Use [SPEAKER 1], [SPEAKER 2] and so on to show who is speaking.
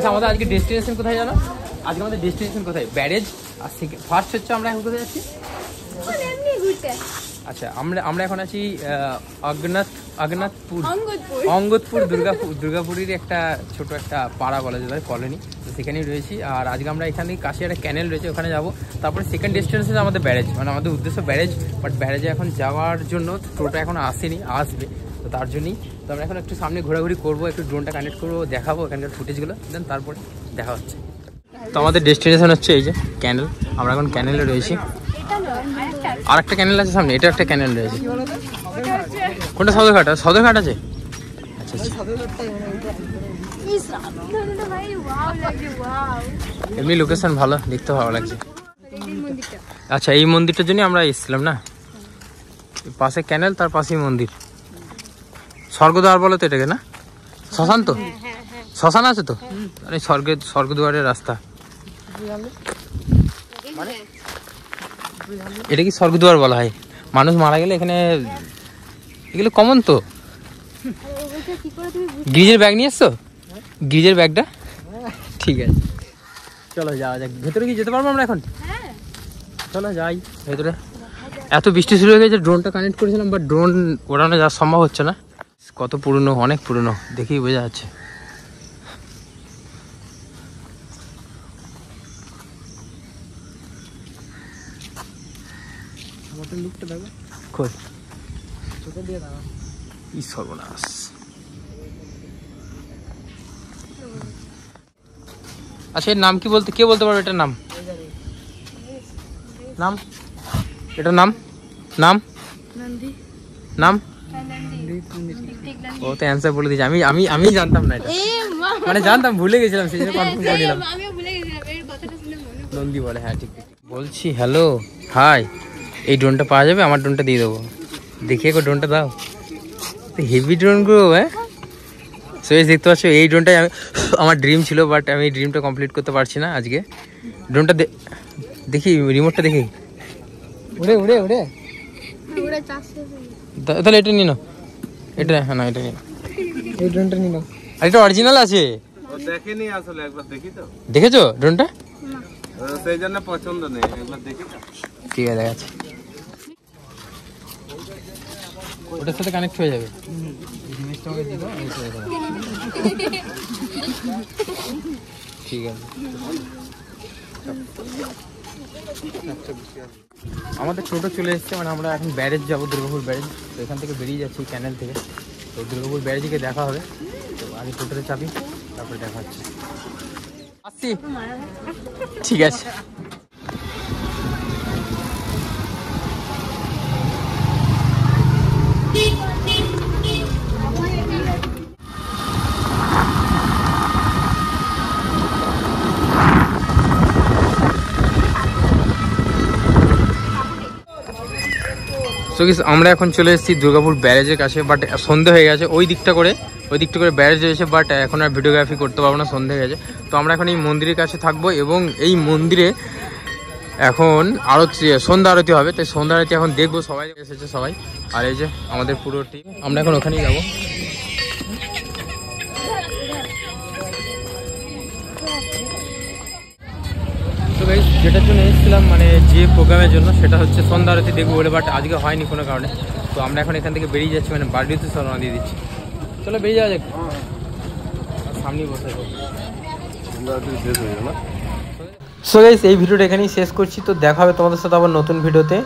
[SPEAKER 1] আচ্ছা আমাদের আজকে ডেস্টিনেশন কোথায় জানো? আজকে আমাদের ডেস্টিনেশন কোথায়? ব্যারেজ। আর ফার্স্ট হচ্ছে আমরা এখন কোথায় যাচ্ছি? আচ্ছা আমরা এখন আছি অঙ্গদপুর দুর্গাপুরের একটা ছোট একটা পাড়া বলা যায়, কলোনি, তো সেখানেই রয়েছি। আর আজকে আমরা এখানে কাছে একটা ক্যানেল রয়েছে, ওখানে যাবো। তারপরে সেকেন্ড ডেস্টিনেশন আমাদের ব্যারেজ, মানে আমাদের উদ্দেশ্য ব্যারেজ। বাট ব্যারেজে এখন যাওয়ার জন্য টোটো এখন আসেনি, আসবে, তো তার জন্যই তো আমরা এখন একটু সামনে ঘোরাঘুরি করবো, একটু ড্রোনটা কানেক্ট করবো, দেখাবো এখানকার ফুটেজগুলো, দেন তারপরে দেখা হচ্ছে। তো আমাদের ডেস্টিনেশন হচ্ছে এই যে ক্যানেল। আমরা এখন ক্যানেলে রয়েছি। আর একটা ক্যানেল আছে সামনে, এটা একটা ক্যানেল রয়েছে। কোনটা? সদরঘাট আছে। আচ্ছা এমনি লোকেশন ভালো, দেখতে ভালো লাগছে। আচ্ছা এই মন্দিরটার জন্য আমরা এসেছিলাম না, পাশে ক্যানেল, তার পাশেই মন্দির। স্বর্গদ্বার বলো তো এটাকে, না শ্মশান? তো শ্মশান আছে তো, আরে স্বর্গদ্বারের রাস্তা। এটা কি স্বর্গদ্বার বলা হয়? মানুষ মারা গেলে এখানে এগুলো কমন তো। গিরিজের ব্যাগ নিয়ে এসছো? গিরিজের ব্যাগটা ঠিক আছে, চলো যাওয়া যাক। ভেতরে কি যেতে পারবো আমরা এখন? চলো যাই ভেতরে। এত বৃষ্টি শুরু হয়ে গেছে, ড্রোনটা কানেক্ট করেছিলাম, বাট ড্রোন ওড়ানো যাওয়া সম্ভব হচ্ছে না। কত পুরনো, অনেক পুরনো, দেখেই বোঝা যাচ্ছে। সর্বনাশ। আচ্ছা এর নাম কি বলতে, কে বলতে পারবে এটার নাম? নাম এটার নাম নাম নাম ও তো অ্যান্সার বলে দিয়েছে। আমি জানতাম না এটা, মানে জানতাম, ভুলে গেছিলাম, সেই জন্য কনফার্ম করে নিলাম। নন্দী বলে, হ্যাঁ ঠিক বলছি। হ্যালো হাই, এই ড্রোনটা পাওয়া যাবে? আমার ড্রোনটা দিয়ে দেবো, দেখিয়ে গো ড্রোনটা দাও। হেভি ড্রোন গো। হ্যাঁ সবাই দেখতে পাচ্ছ, এই ড্রোনটাই আমার ড্রিম ছিল, বাট আমি এই ড্রিমটা কমপ্লিট করতে পারছি না আজকে। ড্রোনটা দেখি, রিমোটটা দেখি। উড়ে উড়ে উড়ে তাহলে এটা নিয়ে নাও, এটা হ্যাঁ না এটা নিয়ে নাও, এই ড্রোনটা নিয়ে নাও। আর এটা অরিজিনাল আছে,
[SPEAKER 2] দেখেনি আসলে, একবার দেখি তো।
[SPEAKER 1] দেখেছো ড্রোনটা?
[SPEAKER 2] সেই জন্য পছন্দ নেই, একবার দেখি তো।
[SPEAKER 1] ঠিক আছে দেখাচ্ছি, ওটার সাথে কানেক্ট হয়ে যাবে। ঠিক আছে আমাদের টোটো চলে এসছে, মানে আমরা এখন ব্যারেজ যাবো, দুর্গাপুর ব্যারেজ। তো এখান থেকে বেরিয়ে যাচ্ছি ক্যানেল থেকে, তো দুর্গাপুর ব্যারেজে গিয়ে দেখা হবে। তো আগে টোটোতে চাপি, তারপরে দেখা হচ্ছে। আসছি, ঠিক আছে। আমরা এখন চলে এসেছি দুর্গাপুর ব্যারেজের কাছে, বাট সন্ধে হয়ে গেছে। ওই দিকটা করে ব্যারেজ রয়েছে, বাট এখন আর ভিডিওগ্রাফি করতে পারবো না, সন্ধে হয়ে গেছে। তো আমরা এখন এই মন্দিরের কাছে থাকবো, এবং এই মন্দিরে এখন আরতি, সন্ধ্যা আরতি হবে। তাই সন্ধ্যা আরতি এখন দেখবো, সবাই এসেছে সবাই। আর এই যে আমাদের পুরো টিম, আমরা এখন ওখানেই যাবো। তো গাইস যেটার জন্য এসেছিলাম, মানে যে প্রোগ্রামের জন্য, সেটা হচ্ছে সন্ধ্যা আরতি দেখবো বলে, বাট আজকে হয়নি কোনো কারণে। তো আমরা এখন এখান থেকে বেরিয়ে যাচ্ছি, মানে বাড়িতে রওনা দিয়ে দিচ্ছি। চলো বেরিয়ে যাওয়া যাক, সামনেই বসে যাবো। সো গাইস এই ভিডিওটা এখানেই শেষ করছি। তো দেখা হবে তোমাদের সাথে আবার নতুন ভিডিওতে।